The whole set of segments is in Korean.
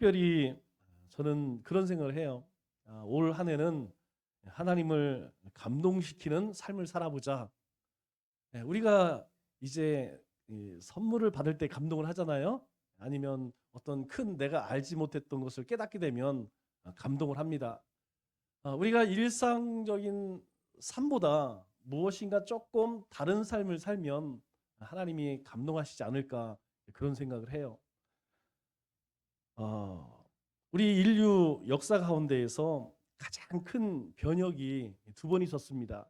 특별히 저는 그런 생각을 해요. 올 한 해는 하나님을 감동시키는 삶을 살아보자. 우리가 이제 선물을 받을 때 감동을 하잖아요. 아니면 어떤 큰 내가 알지 못했던 것을 깨닫게 되면 감동을 합니다. 우리가 일상적인 삶보다 무엇인가 조금 다른 삶을 살면 하나님이 감동하시지 않을까 그런 생각을 해요. 어, 우리 인류 역사 가운데에서 가장 큰 변혁이 두 번 있었습니다.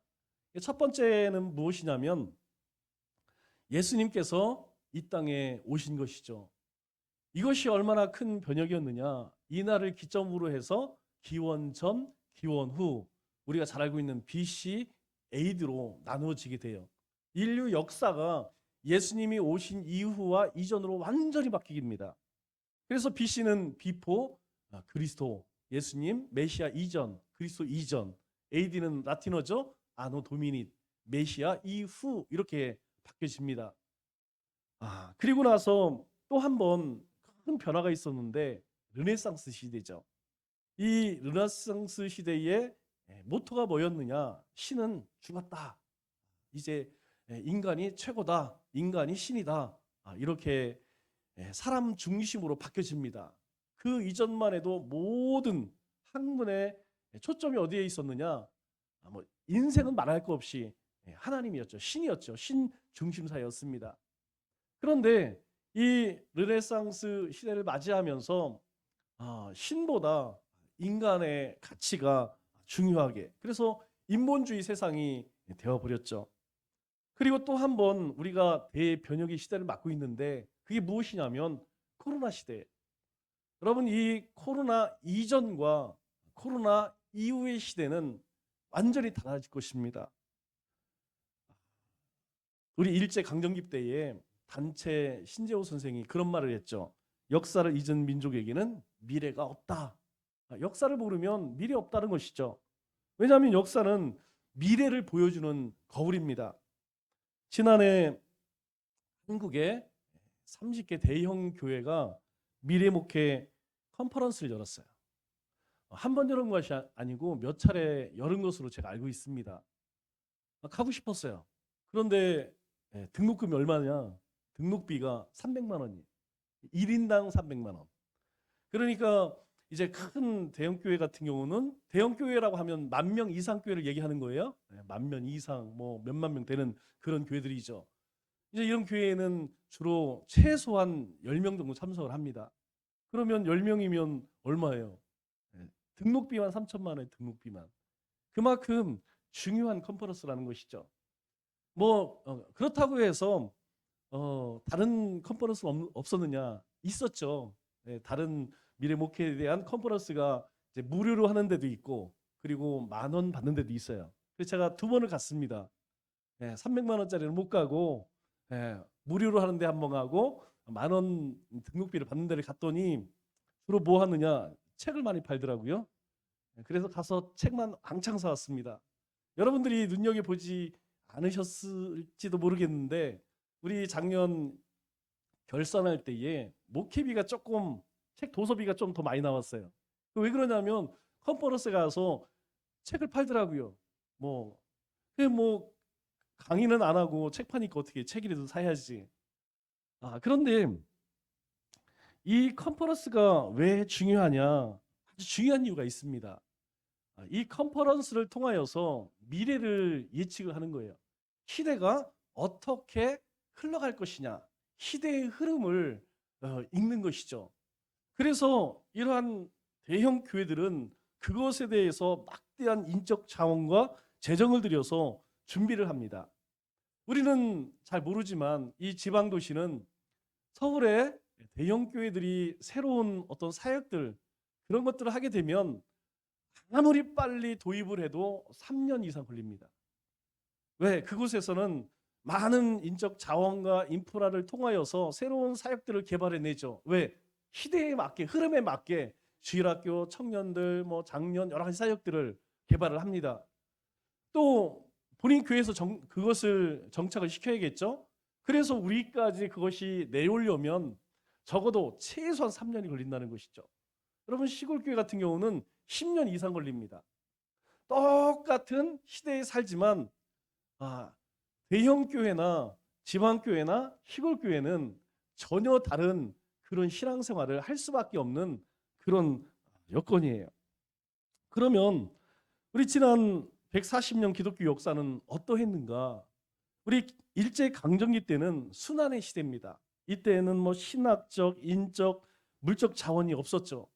첫 번째는 무엇이냐면 예수님께서 이 땅에 오신 것이죠. 이것이 얼마나 큰 변혁이었느냐. 이 날을 기점으로 해서 기원 전, 기원 후 우리가 잘 알고 있는 BC, AD로 나누어지게 돼요. 인류 역사가 예수님이 오신 이후와 이전으로 완전히 바뀝니다. 그래서 BC는 비포, 그리스도, 예수님, 메시아 이전, 그리스도 이전, AD는 라틴어죠. 아노 도미니, 메시아 이후 이렇게 바뀌어집니다. 그리고 나서 또 한 번 큰 변화가 있었는데 르네상스 시대죠. 이 르네상스 시대의 모토가 뭐였느냐? 신은 죽었다. 이제 인간이 최고다. 인간이 신이다. 이렇게 사람 중심으로 바뀌어집니다. 그 이전만 해도 모든 학문의 초점이 어디에 있었느냐? 뭐 인생은 말할 거 없이 하나님이었죠. 신이었죠. 신 중심사였습니다. 그런데 이 르네상스 시대를 맞이하면서 신보다 인간의 가치가 중요하게, 그래서 인본주의 세상이 되어버렸죠. 그리고 또 한 번 우리가 대변혁의 시대를 맞고 있는데 그게 무엇이냐면 코로나 시대. 여러분, 이 코로나 이전과 코로나 이후의 시대는 완전히 달라질 것입니다. 우리 일제 강점기 때에 단체 신재호 선생이 그런 말을 했죠. 역사를 잊은 민족에게는 미래가 없다. 역사를 모르면 미래 없다는 것이죠. 왜냐하면 역사는 미래를 보여주는 거울입니다. 지난해 한국에 30개 대형 교회가 미래 목회 컨퍼런스를 열었어요. 한 번 열은 것이 아니고 몇 차례 열은 것으로 제가 알고 있습니다. 가고 싶었어요. 그런데 등록금이 얼마냐? 등록비가 300만 원이에요. 1인당 300만 원. 그러니까 이제 큰 대형 교회 같은 경우는 대형 교회라고 하면 10,000명 이상 교회를 얘기하는 거예요. 10,000명 이상 뭐 몇만 명 되는 그런 교회들이죠. 이제 이런 교회에는 주로 최소한 10명 정도 참석을 합니다. 그러면 10명이면 얼마예요? 등록비만 3천만 원, 등록비만. 그만큼 중요한 컨퍼런스라는 것이죠. 뭐 그렇다고 해서 다른 컨퍼런스 없었느냐? 있었죠. 다른 미래 목회에 대한 컨퍼런스가 이제 무료로 하는 데도 있고, 그리고 10,000원 받는 데도 있어요. 그래서 제가 2번을 갔습니다. 300만 원짜리는 못 가고 무료로 하는데 한 번 가고 10,000원 등록비를 받는 데를 갔더니 주로 뭐 하느냐? 책을 많이 팔더라고요. 그래서 가서 책만 왕창 사왔습니다. 여러분들이 눈여겨보지 않으셨을지도 모르겠는데 우리 작년 결산할 때에 목회비가 조금, 책 도서비가 좀 더 많이 나왔어요. 왜 그러냐면 컨퍼런스 가서 책을 팔더라고요. 뭐 강의는 안 하고 책 파니까 어떻게 책이라도 사야지. 그런데 이 컨퍼런스가 왜 중요하냐? 아주 중요한 이유가 있습니다. 이 컨퍼런스를 통하여서 미래를 예측을 하는 거예요. 시대가 어떻게 흘러갈 것이냐, 시대의 흐름을 읽는 것이죠. 그래서 이러한 대형 교회들은 그것에 대해서 막대한 인적 자원과 재정을 들여서 준비를 합니다. 우리는 잘 모르지만 이 지방 도시는 서울에 대형 교회들이 새로운 어떤 사역들, 그런 것들을 하게 되면 아무리 빨리 도입을 해도 3년 이상 걸립니다. 왜? 그곳에서는 많은 인적 자원과 인프라를 통하여서 새로운 사역들을 개발해내죠. 왜? 시대에 맞게, 흐름에 맞게 주일학교, 청년들, 뭐 장년 여러 가지 사역들을 개발을 합니다. 또 본인 교회에서 그것을 정착을 시켜야겠죠. 그래서 우리까지 그것이 내려오려면 적어도 최소한 3년이 걸린다는 것이죠. 여러분 시골 교회 같은 경우는 10년 이상 걸립니다. 똑같은 시대에 살지만 대형 교회나 지방 교회나 시골 교회는 전혀 다른 그런 신앙생활을 할 수밖에 없는 그런 여건이에요. 그러면 우리 지난 140년 기독교 역사는 어떠했는가? 우리 일제 강점기 때는 순환의 시대입니다. 이때는 뭐 신학적, 인적, 물적 자원이 없었죠.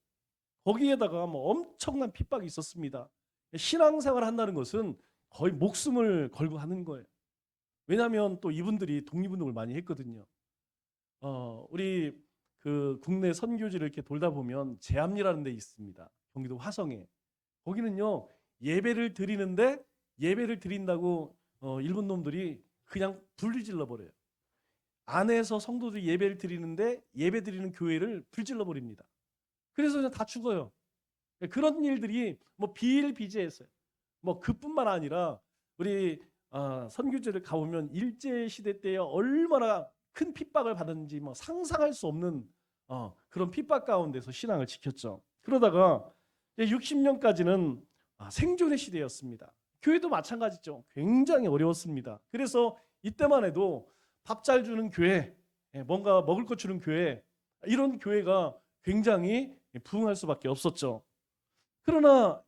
거기에다가 뭐 엄청난 핍박이 있었습니다. 신앙생활 한다는 것은 거의 목숨을 걸고 하는 거예요. 왜냐하면 또 이분들이 독립운동을 많이 했거든요. 우리 그 국내 선교지를 이렇게 돌다 보면 제암리라는 데 있습니다. 경기도 화성에. 거기는요 예배를 드리는데 예배를 드린다고 일본 놈들이 그냥 불을 질러 버려요. 안에서 성도들이 예배를 드리는데 예배 드리는 교회를 불질러 버립니다. 그래서 그냥 다 죽어요. 그런 일들이 뭐 비일비재했어요. 뭐 그뿐만 아니라 우리 선교지를 가보면 일제 시대 때 얼마나 큰 핍박을 받았는지 뭐 상상할 수 없는 그런 핍박 가운데서 신앙을 지켰죠. 그러다가 60년까지는 생존의 시대였습니다. 교회도 마찬가지죠. 굉장히 어려웠습니다. 그래서 이때만 해도 밥 잘 주는 교회, 뭔가 먹을 것 주는 교회, 이런 교회가 굉장히 부흥할 수밖에 없었죠. 그러나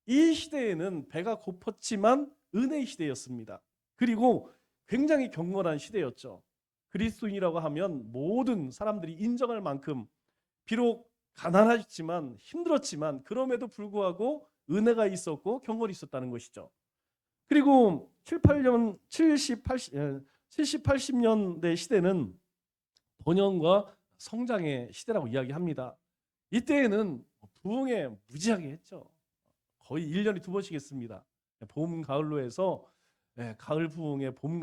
이 시대에는 배가 고팠지만 은혜의 시대였습니다. 그리고 굉장히 경건한 시대였죠. 그리스도인이라고 하면 모든 사람들이 인정할 만큼 비록 가난하지만 힘들었지만 그럼에도 불구하고 은혜가 있었고 경건이 있었다는 것이죠. 그리고 70, 80년대 시대는 번영과 성장의 시대라고 이야기합니다. 이때에는 부흥에 무지하게 했죠. 거의 1년에 2번씩 했습니다. 봄, 가을로 해서 가을 부흥회, 봄,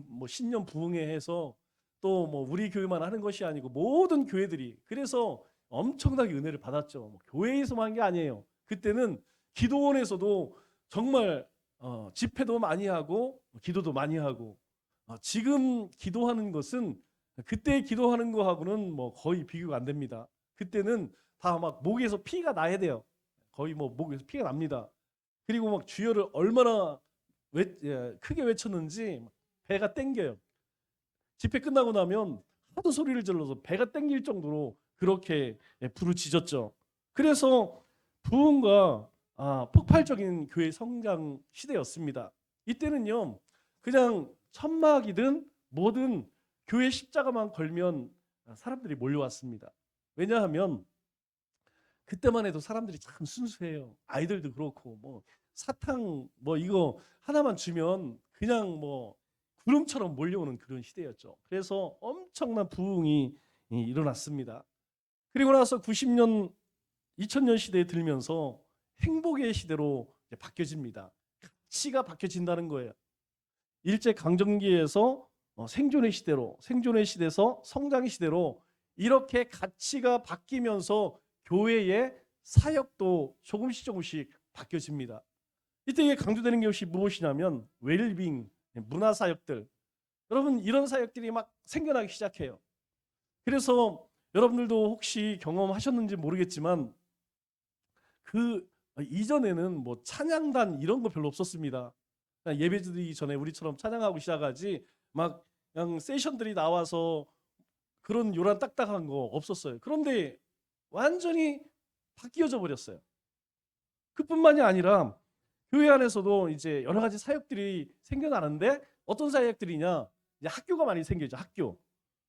뭐 신년 부흥회 해서 또 뭐 우리 교회만 하는 것이 아니고 모든 교회들이 그래서 엄청나게 은혜를 받았죠. 뭐 교회에서만 한 게 아니에요. 그때는 기도원에서도 정말 집회도 많이 하고 기도도 많이 하고 지금 기도하는 것은 그때 기도하는 거하고는 뭐 거의 비교가 안 됩니다. 그때는 다 막 목에서 피가 나야 돼요. 거의 뭐 목에서 피가 납니다. 그리고 막 주여를 얼마나 크게 외쳤는지 배가 땡겨요. 집회 끝나고 나면 하도 소리를 질러서 배가 땡길 정도로 그렇게 부르짖었죠. 그래서 부흥과 폭발적인 교회 성장 시대였습니다. 이때는요 그냥 천막이든 뭐든 교회 십자가만 걸면 사람들이 몰려왔습니다. 왜냐하면 그때만 해도 사람들이 참 순수해요. 아이들도 그렇고 뭐 사탕 뭐 이거 하나만 주면 그냥 뭐 구름처럼 몰려오는 그런 시대였죠. 그래서 엄청난 부흥이 일어났습니다. 그리고 나서 90년, 2000년 시대에 들면서 행복의 시대로 바뀌어집니다. 가치가 바뀌어진다는 거예요. 일제 강점기에서 생존의 시대로, 생존의 시대에서 성장의 시대로 이렇게 가치가 바뀌면서 교회의 사역도 조금씩 바뀌어집니다. 이때 강조되는 것이 무엇이냐면 웰빙, 문화 사역들. 여러분 이런 사역들이 막 생겨나기 시작해요. 그래서 여러분들도 혹시 경험하셨는지 모르겠지만 그 이전에는 뭐 찬양단 이런 거 별로 없었습니다. 예배 드리기 전에 우리처럼 찬양하고 시작하지 막 그냥 세션들이 나와서 그런 요란 딱딱한 거 없었어요. 그런데 완전히 바뀌어져 버렸어요. 그뿐만이 아니라 교회 안에서도 이제 여러 가지 사역들이 생겨나는데 어떤 사역들이냐? 이제 학교가 많이 생기죠. 학교.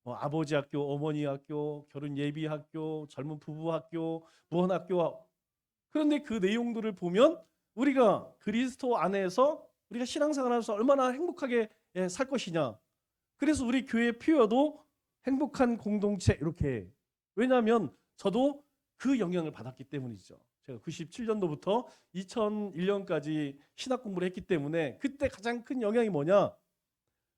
아버지 학교, 어머니 학교, 결혼 예비 학교, 젊은 부부 학교, 무원 학교. 그런데 그 내용들을 보면 우리가 그리스도 안에서 우리가 신앙생활하면서 얼마나 행복하게 살 것이냐. 그래서 우리 교회 표어도 행복한 공동체 이렇게. 왜냐하면 저도 그 영향을 받았기 때문이죠. 제가 97년도부터 2001년까지 신학 공부를 했기 때문에 그때 가장 큰 영향이 뭐냐?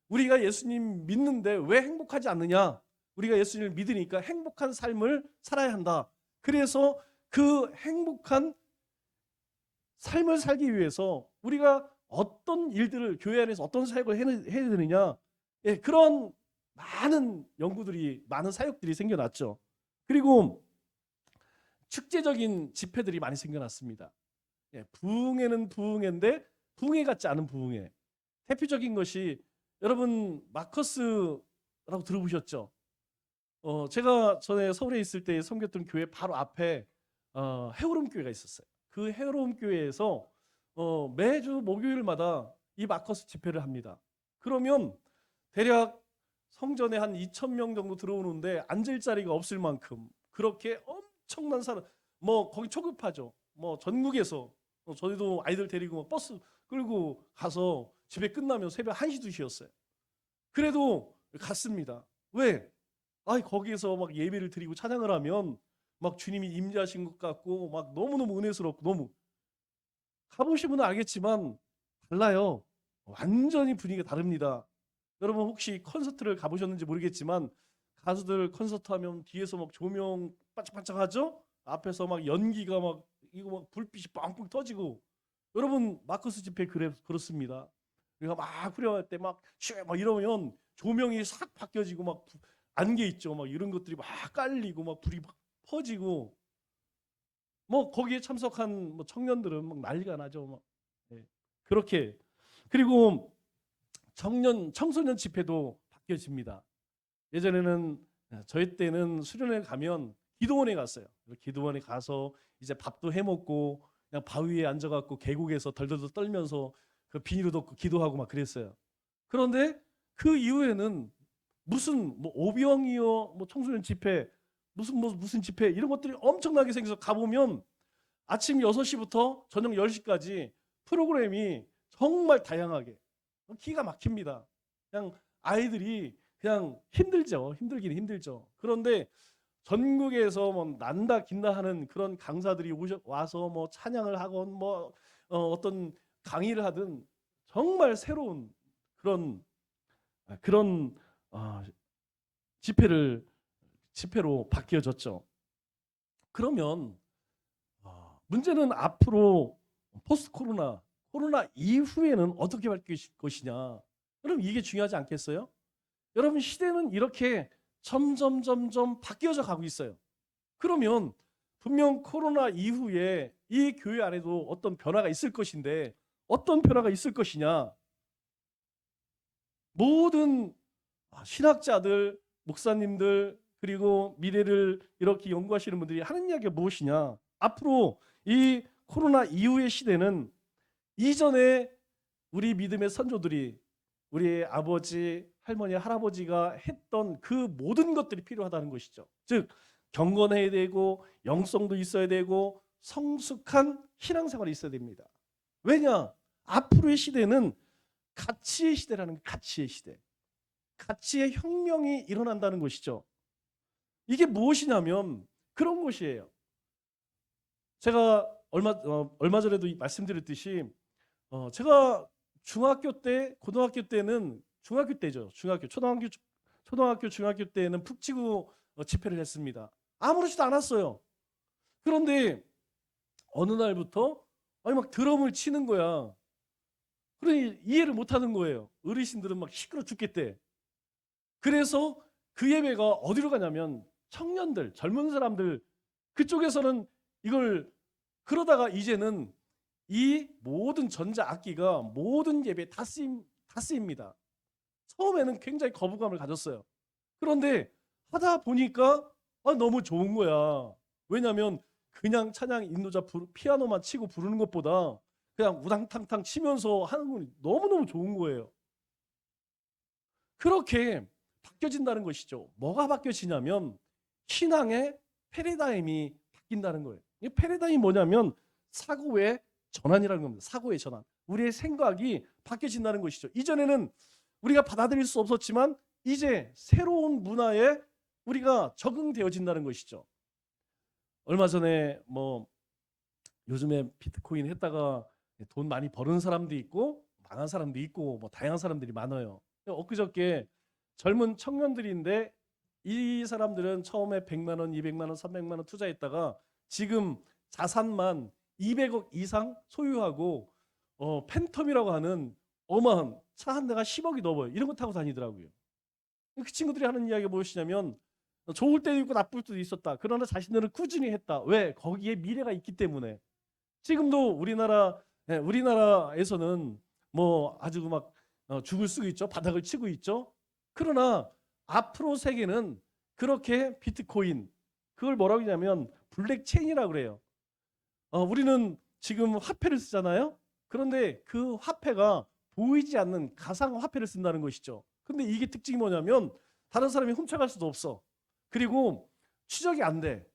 우리가 예수님 믿는데 왜 행복하지 않느냐? 우리가 예수님을 믿으니까 행복한 삶을 살아야 한다. 그래서 그 행복한 삶을 살기 위해서 우리가 어떤 일들을 교회 안에서 어떤 사역을 해야 되느냐? 그런 많은 연구들이 많은 사역들이 생겨났죠. 그리고 축제적인 집회들이 많이 생겨났습니다. 예, 부흥회는 부흥회인데 부흥회 같지 않은 부흥회. 대표적인 것이 여러분 마커스라고 들어보셨죠? 제가 전에 서울에 있을 때 섬겼던 교회 바로 앞에 해오름 교회가 있었어요. 그 해오름 교회에서 매주 목요일마다 이 마커스 집회를 합니다. 그러면 대략 성전에 한 2,000명 정도 들어오는데 앉을 자리가 없을 만큼 그렇게 엄청난 사람, 뭐 거기 초급하죠. 뭐 전국에서 저희도 아이들 데리고 버스 끌고 가서 집회 끝나면 새벽 1시, 2시였어요. 그래도 갔습니다. 왜? 거기에서 막 예배를 드리고 찬양을 하면 막 주님이 임재하신 것 같고 막 너무너무 은혜스럽고 너무 가보시면 알겠지만 달라요. 완전히 분위기가 다릅니다. 여러분 혹시 콘서트를 가보셨는지 모르겠지만 가수들 콘서트 하면 뒤에서 막 조명 반짝반짝하죠? 앞에서 막 연기가 막 이거 막 불빛이 빵빵 터지고 여러분 마커스 집회 그렇습니다. 우리가 막 후렴할 때 막 이러면 조명이 싹 바뀌어지고 막 안개 있죠. 막 이런 것들이 막 깔리고 막 불이 막 퍼지고 뭐 거기에 참석한 뭐 청년들은 막 난리가 나죠. 막 네. 그렇게 그리고 청소년 집회도 바뀌어집니다. 예전에는 저희 때는 수련회 가면 기도원에 갔어요. 기도원에 가서 이제 밥도 해 먹고 그냥 바위에 앉아갖고 계곡에서 덜덜덜 떨면서 그 비닐을 덮고 기도하고 막 그랬어요. 그런데 그 이후에는 무슨 뭐 오병이어 뭐 청소년 집회 무슨 집회 이런 것들이 엄청나게 생겨서 가보면 아침 6시부터 저녁 10시까지 프로그램이 정말 다양하게 기가 막힙니다. 그냥 아이들이 그냥 힘들죠. 힘들긴 힘들죠. 그런데 전국에서 뭐 난다 긴다 하는 그런 강사들이 와서 뭐 찬양을 하건 뭐 어떤 강의를 하든 정말 새로운 그런 집회로 바뀌어졌죠. 그러면 문제는 앞으로 포스트 코로나 이후에는 어떻게 바뀔 것이냐. 여러분 이게 중요하지 않겠어요? 여러분 시대는 이렇게 점점 바뀌어져 가고 있어요. 그러면 분명 코로나 이후에 이 교회 안에도 어떤 변화가 있을 것인데 어떤 변화가 있을 것이냐. 모든 신학자들, 목사님들 그리고 미래를 이렇게 연구하시는 분들이 하는 이야기가 무엇이냐. 앞으로 이 코로나 이후의 시대는 이전에 우리 믿음의 선조들이 우리 아버지, 할머니, 할아버지가 했던 그 모든 것들이 필요하다는 것이죠. 즉 경건해야 되고 영성도 있어야 되고 성숙한 신앙생활이 있어야 됩니다. 왜냐? 앞으로의 시대는 가치의 시대라는 가치의 시대. 가치의 혁명이 일어난다는 것이죠. 이게 무엇이냐면 그런 것이에요. 제가 얼마 전에도 말씀드렸듯이 제가 중학교 때, 고등학교 때는 중학교 때죠. 초등학교, 중학교 때는 푹치고 집회를 했습니다. 아무렇지도 않았어요. 그런데 어느 날부터 막 드럼을 치는 거야. 그러니 이해를 못하는 거예요. 어르신들은 막 시끄러 죽겠대. 그래서 그 예배가 어디로 가냐면 청년들, 젊은 사람들 그쪽에서는 이걸 그러다가 이제는 이 모든 전자악기가 모든 예배에 다 쓰입니다. 처음에는 굉장히 거부감을 가졌어요. 그런데 하다 보니까 너무 좋은 거야. 왜냐하면 그냥 찬양 인도자 피아노만 치고 부르는 것보다 그냥 우당탕탕 치면서 하는 건 너무너무 좋은 거예요. 그렇게 바뀌어진다는 것이죠. 뭐가 바뀌어지냐면 신앙의 패러다임이 바뀐다는 거예요. 이 패러다임이 뭐냐면 사고의 전환이라는 겁니다. 사고의 전환. 우리의 생각이 바뀌어진다는 것이죠. 이전에는 우리가 받아들일 수 없었지만 이제 새로운 문화에 우리가 적응되어진다는 것이죠. 얼마 전에 뭐 요즘에 비트코인 했다가 돈 많이 버는 사람도 있고 망한 사람도 있고 뭐 다양한 사람들이 많아요. 엊그저께 젊은 청년들인데 이 사람들은 처음에 100만 원, 200만 원, 300만 원 투자했다가 지금 자산만 200억 이상 소유하고 팬텀이라고 하는 어마한 차 한 대가 10억이 넘어요. 이런 거 타고 다니더라고요. 그 친구들이 하는 이야기가 무엇이냐면 좋을 때도 있고 나쁠 때도 있었다. 그러나 자신들은 꾸준히 했다. 왜? 거기에 미래가 있기 때문에. 지금도 우리나라에서는 뭐 아주 막 죽을 쓰고 있죠. 바닥을 치고 있죠. 그러나 앞으로 세계는 그렇게 비트코인, 그걸 뭐라고 하냐면 블랙체인이라고 그래요. 우리는 지금 화폐를 쓰잖아요. 그런데 그 화폐가 보이지 않는 가상 화폐를 쓴다는 것이죠. 근데 이게 특징이 뭐냐면 다른 사람이 훔쳐갈 수도 없어. 그리고 추적이 안 돼.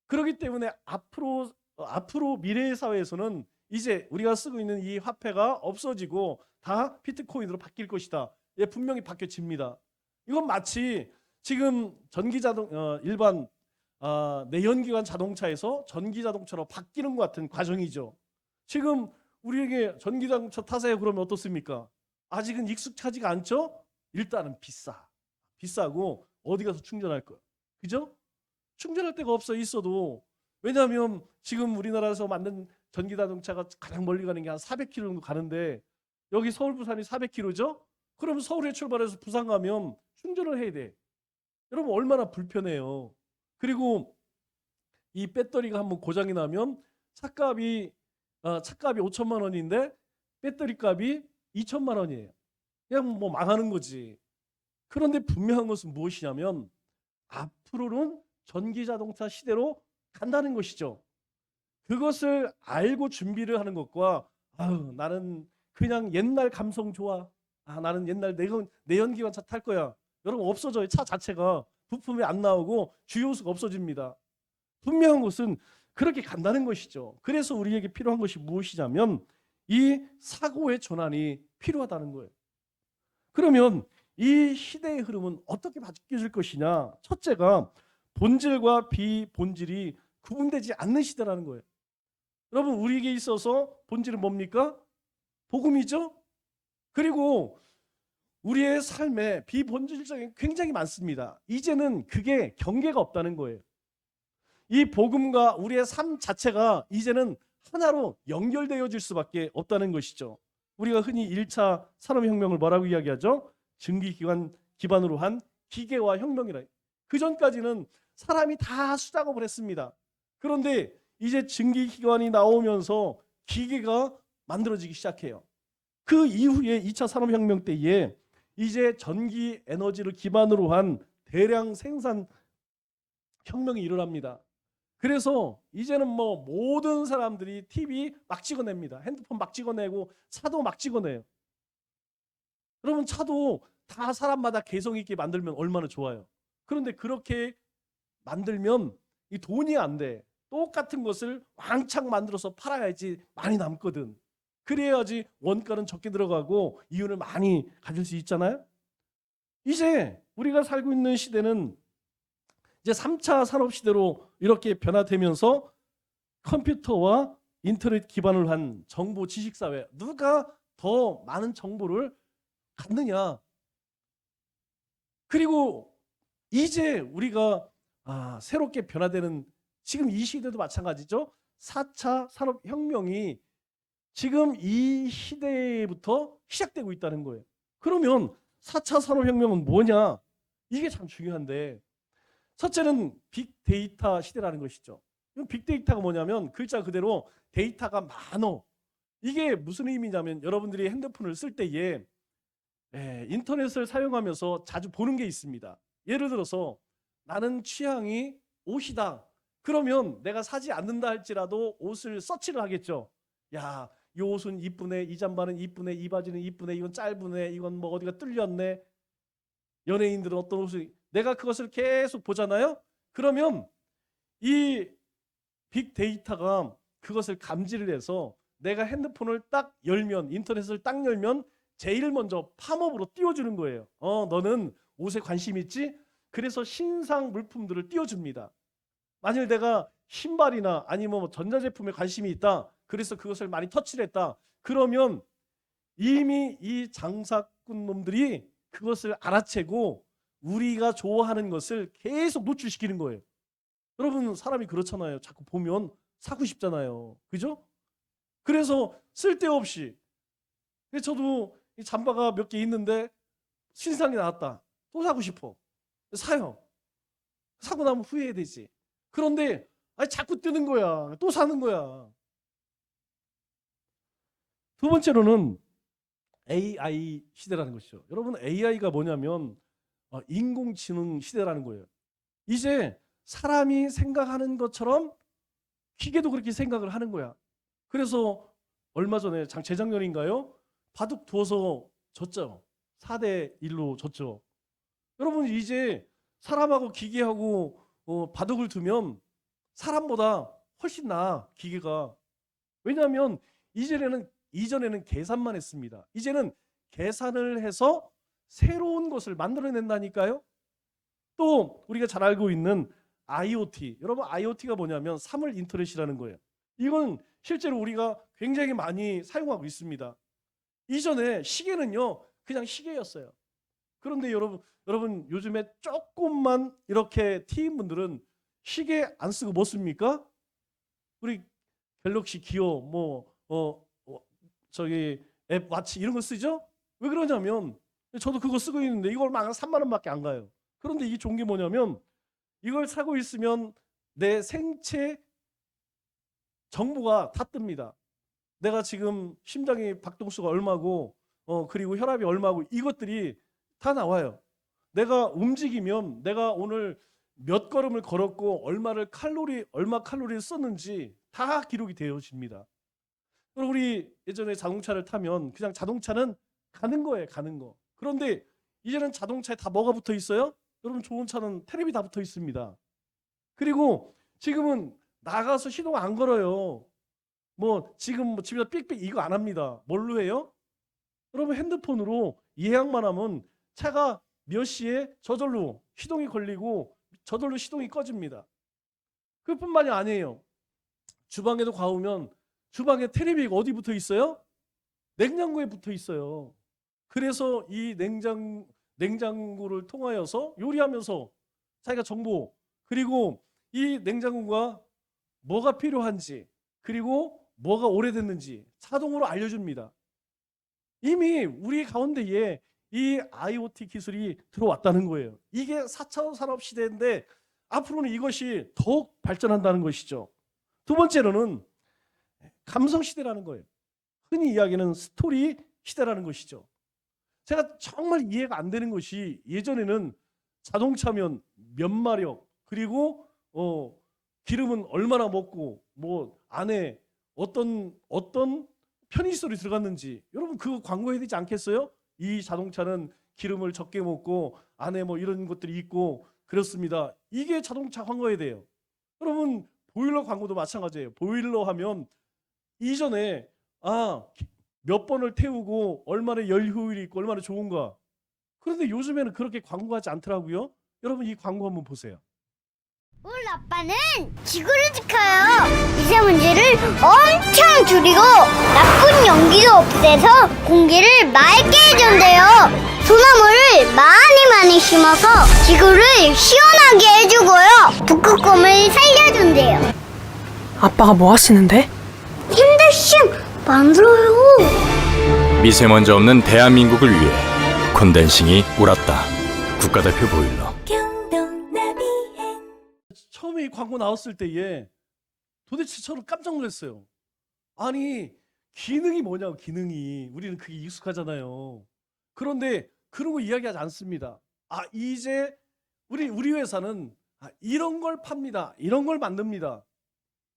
그렇기 때문에 앞으로 미래의 사회에서는 이제 우리가 쓰고 있는 이 화폐가 없어지고 다 비트코인으로 바뀔 것이다. 예, 분명히 바뀌어집니다. 이건 마치 지금 일반 내연기관 자동차에서 전기 자동차로 바뀌는 것 같은 과정이죠. 지금 우리에게 전기 자동차 타세요 그러면 어떻습니까? 아직은 익숙하지가 않죠? 일단은 비싸고 어디 가서 충전할 거야. 그죠? 충전할 데가 있어도. 왜냐하면 지금 우리나라에서 만든 전기 자동차가 가장 멀리 가는 게 한 400km 정도 가는데 여기 서울 부산이 400km죠? 그러면 서울에 출발해서 부산 가면 충전을 해야 돼. 여러분 얼마나 불편해요. 그리고 이 배터리가 한번 고장이 나면 차값이 5천만 원인데 배터리 값이 2천만 원이에요. 그냥 뭐 망하는 거지. 그런데 분명한 것은 무엇이냐면 앞으로는 전기 자동차 시대로 간다는 것이죠. 그것을 알고 준비를 하는 것과 나는 그냥 옛날 감성 좋아. 나는 옛날 내연기관차 탈 거야. 여러분 없어져요. 차 자체가 부품이 안 나오고 주요소가 없어집니다. 분명한 것은 그렇게 간다는 것이죠. 그래서 우리에게 필요한 것이 무엇이냐면 이 사고의 전환이 필요하다는 거예요. 그러면 이 시대의 흐름은 어떻게 바뀌어질 것이냐? 첫째가 본질과 비본질이 구분되지 않는 시대라는 거예요. 여러분 우리에게 있어서 본질은 뭡니까? 복음이죠. 그리고 우리의 삶에 비본질적인 굉장히 많습니다. 이제는 그게 경계가 없다는 거예요. 이 복음과 우리의 삶 자체가 이제는 하나로 연결되어질 수밖에 없다는 것이죠. 우리가 흔히 1차 산업혁명을 뭐라고 이야기하죠? 증기기관 기반으로 한 기계화 혁명이라. 그 전까지는 사람이 다 수작업을 했습니다. 그런데 이제 증기기관이 나오면서 기계가 만들어지기 시작해요. 그 이후에 2차 산업혁명 때에 이제 전기 에너지를 기반으로 한 대량 생산 혁명이 일어납니다. 그래서 이제는 뭐 모든 사람들이 TV 막 찍어냅니다. 핸드폰 막 찍어내고 차도 막 찍어내요. 여러분 차도 다 사람마다 개성 있게 만들면 얼마나 좋아요. 그런데 그렇게 만들면 이 돈이 안 돼. 똑같은 것을 왕창 만들어서 팔아야지 많이 남거든. 그래야지 원가는 적게 들어가고 이윤을 많이 가질 수 있잖아요. 이제 우리가 살고 있는 시대는 이제 3차 산업 시대로 이렇게 변화되면서 컴퓨터와 인터넷 기반을 한 정보 지식 사회, 누가 더 많은 정보를 갖느냐. 그리고 이제 우리가 새롭게 변화되는 지금 이 시대도 마찬가지죠. 4차 산업혁명이 지금 이 시대부터 시작되고 있다는 거예요. 그러면 4차 산업혁명은 뭐냐? 이게 참 중요한데 첫째는 빅데이터 시대라는 것이죠. 빅데이터가 뭐냐면 글자 그대로 데이터가 많어. 이게 무슨 의미냐면 여러분들이 핸드폰을 쓸 때에 인터넷을 사용하면서 자주 보는 게 있습니다. 예를 들어서 나는 취향이 옷이다. 그러면 내가 사지 않는다 할지라도 옷을 서치를 하겠죠. 야, 이 옷은 이쁘네, 이 잠바는 이쁘네, 이 바지는 이쁘네, 이건 짧으네, 이건 뭐 어디가 뚫렸네. 연예인들은 어떤 옷을 내가 그것을 계속 보잖아요. 그러면 이 빅데이터가 그것을 감지를 해서 내가 핸드폰을 딱 열면 인터넷을 딱 열면 제일 먼저 팝업으로 띄워주는 거예요. 너는 옷에 관심 있지? 그래서 신상 물품들을 띄워줍니다. 만일 내가 신발이나 아니면 뭐 전자제품에 관심이 있다. 그래서 그것을 많이 터치를 했다. 그러면 이미 이 장사꾼 놈들이 그것을 알아채고 우리가 좋아하는 것을 계속 노출시키는 거예요. 여러분 사람이 그렇잖아요. 자꾸 보면 사고 싶잖아요. 그죠? 그래서 쓸데없이 저도 이 잠바가 몇 개 있는데 신상이 나왔다. 또 사고 싶어. 사요. 사고 나면 후회해야 되지. 그런데 아니 자꾸 뜨는 거야. 또 사는 거야. 두 번째로는 AI 시대라는 것이죠. 여러분 AI가 뭐냐면 인공지능 시대라는 거예요. 이제 사람이 생각하는 것처럼 기계도 그렇게 생각을 하는 거야. 그래서 얼마 전에 재작년인가요? 바둑 두어서 졌죠. 4대 1로 졌죠. 여러분 이제 사람하고 기계하고 바둑을 두면 사람보다 훨씬 나아 기계가. 왜냐하면 이전에는 계산만 했습니다. 이제는 계산을 해서 새로운 것을 만들어낸다니까요. 또 우리가 잘 알고 있는 IoT. 여러분 IoT가 뭐냐면 사물 인터넷이라는 거예요. 이건 실제로 우리가 굉장히 많이 사용하고 있습니다. 이전에 시계는요 그냥 시계였어요. 그런데 여러분 요즘에 조금만 이렇게 T분들은 시계 안 쓰고 뭐 씁니까? 우리 갤럭시 기어 저기 앱 와치 이런 거 쓰죠? 왜 그러냐면 저도 그거 쓰고 있는데 이걸 막 3만 원밖에 안 가요. 그런데 이게 좋은 게 뭐냐면 이걸 사고 있으면 내 생체 정보가 다 뜹니다. 내가 지금 심장이 박동수가 얼마고 그리고 혈압이 얼마고 이것들이 다 나와요. 내가 움직이면 내가 오늘 몇 걸음을 걸었고 얼마 칼로리를 썼는지 다 기록이 되어집니다. 그리고 우리 예전에 자동차를 타면 그냥 자동차는 가는 거예요, 가는 거. 그런데 이제는 자동차에 다 뭐가 붙어 있어요? 여러분 좋은 차는 텔레비 다 붙어 있습니다. 그리고 지금은 나가서 시동 안 걸어요. 지금 집에서 삑삑 이거 안 합니다. 뭘로 해요? 여러분 핸드폰으로 예약만 하면 차가 몇 시에 저절로 시동이 걸리고 저절로 시동이 꺼집니다. 그뿐만이 아니에요. 주방에도 가보면 주방에 텔레비가 어디 붙어 있어요? 냉장고에 붙어 있어요. 그래서 이 냉장고를 통하여서 요리하면서 자기가 정보 그리고 이 냉장고가 뭐가 필요한지 그리고 뭐가 오래됐는지 자동으로 알려줍니다. 이미 우리 가운데에 이 IoT 기술이 들어왔다는 거예요. 이게 4차 산업 시대인데 앞으로는 이것이 더욱 발전한다는 것이죠. 두 번째로는 감성 시대라는 거예요. 흔히 이야기하는 스토리 시대라는 것이죠. 제가 정말 이해가 안 되는 것이 예전에는 자동차면 몇 마력 그리고 기름은 얼마나 먹고 안에 어떤 편의시설이 들어갔는지 여러분 그거 광고해야 되지 않겠어요? 이 자동차는 기름을 적게 먹고 안에 이런 것들이 있고 그렇습니다. 이게 자동차 광고해야 돼요. 여러분 보일러 광고도 마찬가지예요. 보일러 하면 이전에 몇 번을 태우고 얼마나 열 효율이 있고 얼마나 좋은가. 그런데 요즘에는 그렇게 광고하지 않더라고요. 여러분 이 광고 한번 보세요. 우리 아빠는 지구를 지켜요. 미세먼지를 엄청 줄이고 나쁜 연기도 없애서 공기를 맑게 해준대요. 소나무를 많이 심어서 지구를 시원하게 해주고요. 북극곰을 살려준대요. 아빠가 뭐 하시는데? 힘들심 만들어요. 미세먼지 없는 대한민국을 위해 콘덴싱이 울었다. 국가대표 보일러. 처음에 이 광고 나왔을 때에 도대체 저는 깜짝 놀랐어요. 아니 기능이 뭐냐고. 기능이 우리는 그게 익숙하잖아요. 그런데 그런 거 이야기하지 않습니다. 이제 우리 회사는 이런 걸 팝니다. 이런 걸 만듭니다.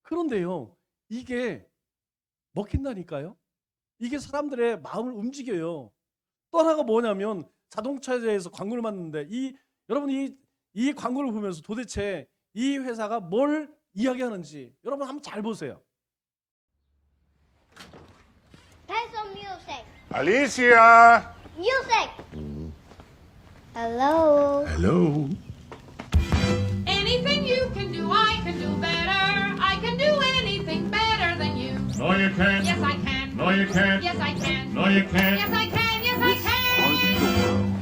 그런데요 이게 먹힌다니까요. 이게 사람들의 마음을 움직여요. 또 하나가 뭐냐면 자동차에 대해서 광고를 만드는데 여러분 이 광고를 보면서 도대체 이 회사가 뭘 이야기하는지 여러분 한번 잘 보세요. Play some music. Alicia! Music. Hello. Hello. Anything you can do, I can do better. I can do anything better than you. No, you can't. Yes, I can. No, you can't. Yes, I can. No, you can't. Yes, I can. Yes, I can.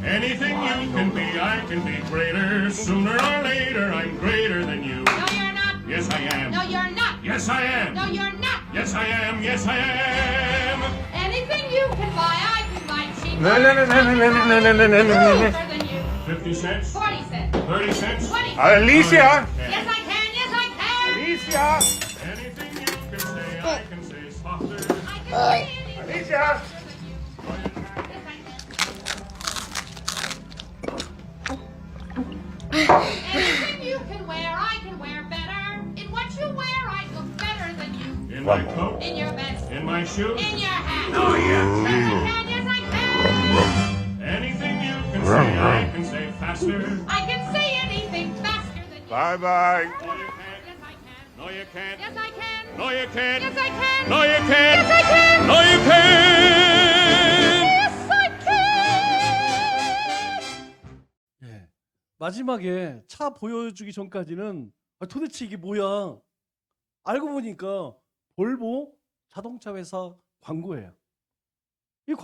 Anything you can be, I can be greater. Sooner or later, I'm greater than you. No, you're not. Yes, I am. No, you're not. Yes, I am. No, you're not. Yes, I am. Yes, I am. Anything you can buy, I can buy cheaper. No, no, no, no, no, no, no, no, no, no, no. Cheaper than you. 50 cents? 40 cents. 30 cents? 20. Alicia! Yes, I can. Yes, I can. Alicia! Anything you can say, I can say softer. I can say anything. Alicia! Yes, I can. Anything you can wear, I can wear better. In what you wear, I look better than you. In my coat, In your vest. in my shoes, In your hat. Oh, yes. Yes, I can. Yes, I can. anything you can say, I can say faster. I can say anything faster than you. Bye-bye. No, you can't. Yes, I can. No, you can't. Yes, I can. No, you can't. Yes, I can. No, you can't. Yes, I can. No, you can't. Yes, I can. 예. 마지막에 차 보여주기 전까지는 도대체 이게 뭐야? 알고 보니까 볼보 자동차 회사 광고예요. 이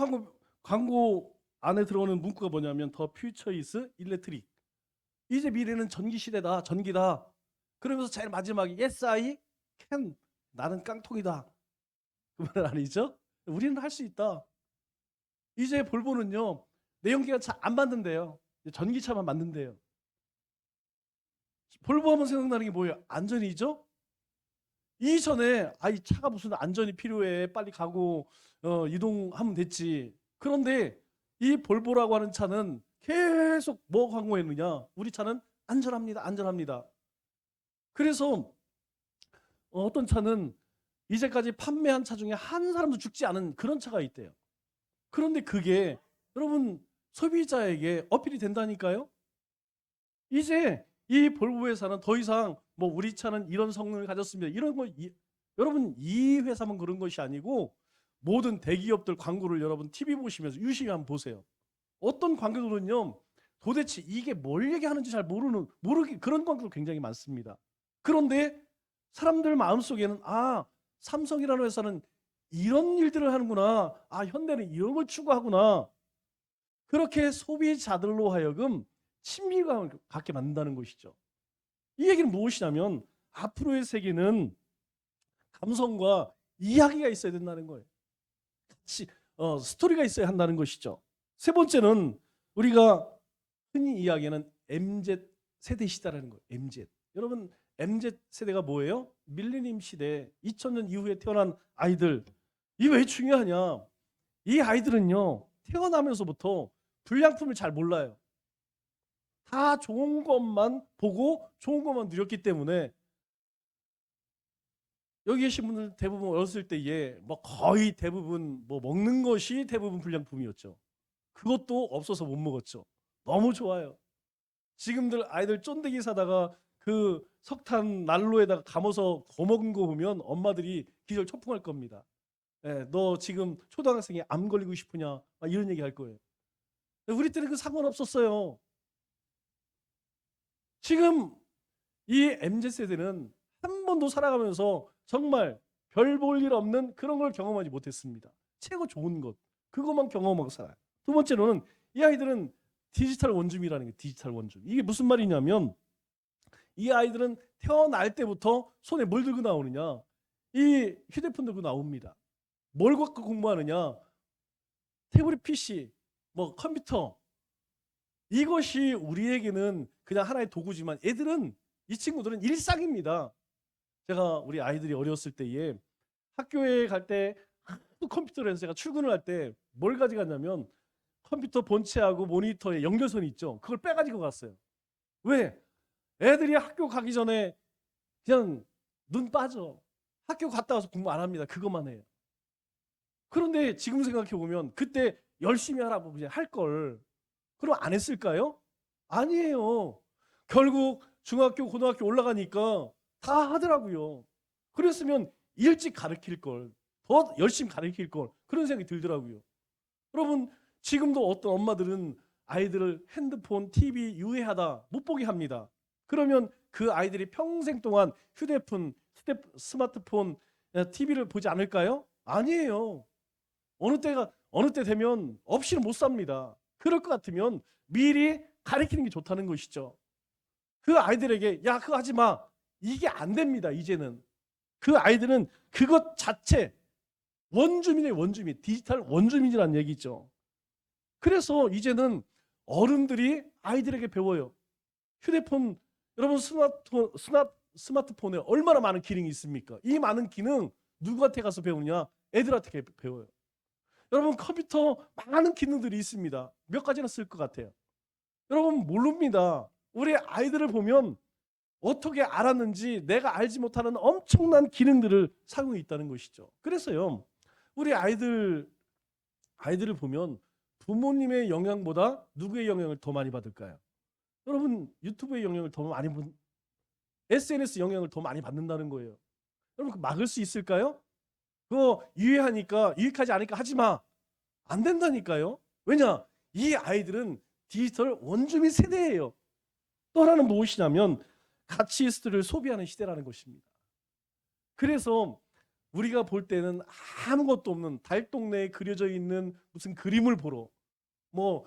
광고 안에 들어오는 문구가 뭐냐면 더 퓨처 이즈 일렉트릭. 이제 미래는 전기 시대다, 전기다. 그러면서 제일 마지막에 yes I can. 나는 깡통이다. 그 말은 아니죠? 우리는 할 수 있다. 이제 볼보는요 내연기관 차 안 만든대요. 전기차만 만든대요. 볼보 하면 생각나는 게 뭐예요? 안전이죠? 이전에 이 차가 무슨 안전이 필요해, 빨리 가고 이동하면 됐지. 그런데 이 볼보라고 하는 차는 계속 뭐 광고했느냐? 우리 차는 안전합니다, 안전합니다. 그래서 어떤 차는 이제까지 판매한 차 중에 한 사람도 죽지 않은 그런 차가 있대요. 그런데 그게 여러분 소비자에게 어필이 된다니까요. 이제 이 볼보 회사는 더 이상 뭐 우리 차는 이런 성능을 가졌습니다, 이런 거 여러분 이 회사만 그런 것이 아니고 모든 대기업들 광고를 여러분 TV 보시면서 유심히 한번 보세요. 어떤 광고들은요 도대체 이게 뭘 얘기하는지 잘 모르게 그런 광고도 굉장히 많습니다. 그런데 사람들 마음속에는 삼성이라는 회사는 이런 일들을 하는구나, 현대는 이런 걸 추구하구나, 그렇게 소비자들로 하여금 친밀감을 갖게 만든다는 것이죠. 이 얘기는 무엇이냐면 앞으로의 세계는 감성과 이야기가 있어야 된다는 거예요. 같이 스토리가 있어야 한다는 것이죠. 세 번째는 우리가 흔히 이야기하는 MZ 세대 시대라는 거예요. MZ. 여러분 MZ 세대가 뭐예요? 밀레니엄 시대 2000년 이후에 태어난 아이들. 이게 왜 중요하냐? 이 아이들은요 태어나면서부터 불량품을 잘 몰라요. 다 좋은 것만 보고 좋은 것만 누렸기 때문에 여기 계신 분들 대부분 어렸을 때에 뭐 거의 대부분 뭐 먹는 것이 대부분 불량품이었죠. 그것도 없어서 못 먹었죠. 너무 좋아요. 지금들 아이들 쫀득이 사다가 그 석탄 난로에다가 감아서 거먹은 거 보면 엄마들이 기절 초풍할 겁니다. 너 지금 초등학생이 암 걸리고 싶으냐? 이런 얘기 할 거예요. 우리 때는 그 상관없었어요. 지금 이 MZ세대는 한 번도 살아가면서 정말 별 볼 일 없는 그런 걸 경험하지 못했습니다. 최고 좋은 것, 그것만 경험하고 살아요. 두 번째로는 이 아이들은 디지털 원줌이라는 게 디지털 원줌. 이게 무슨 말이냐면 이 아이들은 태어날 때부터 손에 뭘 들고 나오느냐? 이 휴대폰 들고 나옵니다. 뭘 갖고 공부하느냐? 태블릿 PC, 뭐 컴퓨터. 이것이 우리에게는 그냥 하나의 도구지만 애들은 이 친구들은 일상입니다. 제가 우리 아이들이 어렸을 때에 학교에 갈 때 컴퓨터를 해서 제가 출근을 할 때 뭘 가져갔냐면 컴퓨터 본체하고 모니터에 연결선이 있죠. 그걸 빼가지고 갔어요. 왜? 애들이 학교 가기 전에 그냥 눈 빠져. 학교 갔다 와서 공부 안 합니다. 그것만 해요. 그런데 지금 생각해 보면 그때 열심히 하라고 그냥 할 걸. 그럼 안 했을까요? 아니에요. 결국 중학교, 고등학교 올라가니까 다 하더라고요. 그랬으면 일찍 가르칠 걸, 더 열심히 가르칠 걸, 그런 생각이 들더라고요. 여러분 지금도 어떤 엄마들은 아이들을 핸드폰, TV 유해하다 못 보게 합니다. 그러면 그 아이들이 평생 동안 휴대폰, 스마트폰, TV를 보지 않을까요? 아니에요. 어느 때 되면 없이는 못 삽니다. 그럴 것 같으면 미리 가르치는 게 좋다는 것이죠. 그 아이들에게 야 그거 하지 마. 이게 안 됩니다. 이제는. 그 아이들은 그것 자체 원주민의 원주민, 디지털 원주민이라는 얘기죠. 그래서 이제는 어른들이 아이들에게 배워요. 휴대폰, 여러분 스마트폰에 얼마나 많은 기능이 있습니까? 이 많은 기능 누구한테 가서 배우냐? 애들한테 배워요. 여러분 컴퓨터 많은 기능들이 있습니다. 몇 가지나 쓸 것 같아요. 여러분 모릅니다. 우리 아이들을 보면 어떻게 알았는지 내가 알지 못하는 엄청난 기능들을 사용해 있다는 것이죠. 그래서요, 우리 아이들을 보면 부모님의 영향보다 누구의 영향을 더 많이 받을까요? 여러분 유튜브의 영향을 더 많이 SNS 영향을 더 많이 받는다는 거예요. 여러분 그 막을 수 있을까요? 그거 유익하지 않으니까 하지 마. 안 된다니까요. 왜냐? 이 아이들은 디지털 원주민 세대예요. 또 하나는 무엇이냐면 가치스트를 소비하는 시대라는 것입니다. 그래서 우리가 볼 때는 아무것도 없는 달동네에 그려져 있는 무슨 그림을 보러 뭐